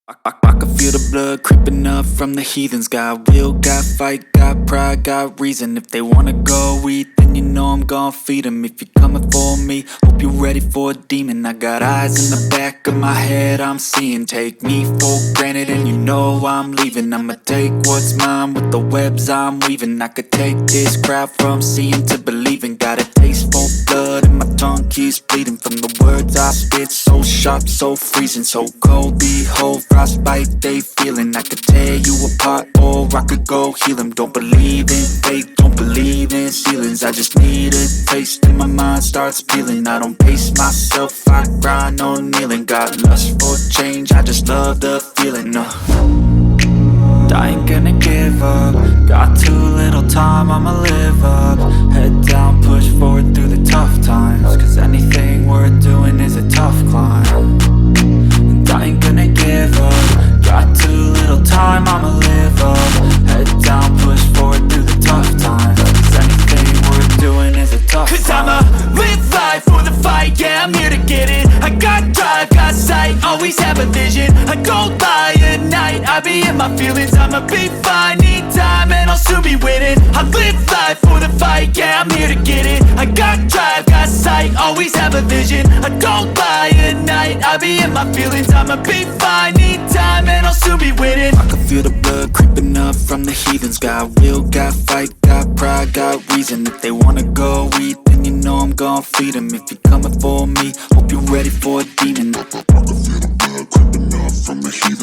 I can feel the blood creeping up from the heathens. Got will, got fight, got pride, got reason. If they wanna go eat, then you know I'm gon' feed them. If you're coming for me, hope you're ready for a demon. I got eyes in the back of my head, I'm seeing. Take me for granted and you know I'm leaving. I'ma take what's mine with the webs I'm weaving. I could take this crowd from seeing to believing. Got a taste for blood and my tongue keeps bleeding. From the words I spit, so sharp, so freezing, so cold. Behold, frostbite they feeling. I could tear you apart or I could go heal them. Don't believe in fate, don't believe in ceilings. I just need a taste and my mind starts peeling. I don't pace myself, I grind on kneeling. Got lust for change, I just love the feeling. I ain't gonna give up. Got too little time, I'ma live up. Head down, push forward through the tough times. Cause anything worth doing is a tough climb. And I ain't gonna give up. Got too little time, I'ma live up. Head down, push forward through the tough times. Cause anything worth doing is a tough climb. Cause I'ma live life for the fight, yeah, I'm here to get it. I got drive, got sight, always have a vision. I go by at night, I be in my feelings. I'ma be fine, need time and I'll soon be winning. I live life for the fight, yeah, I'm here to get it. I got drive, got sight, always have a vision. I go by at night, I be in my feelings. I'ma be fine, need time and I'll soon be winning. I can feel the blood creeping up from the heathens. Got will, got fight, got pride, got reason. If they wanna go eat, then you know I'm gon' feed them. If you're coming for me, hope you're ready for a demon. I can feel the blood creeping up from the heathens.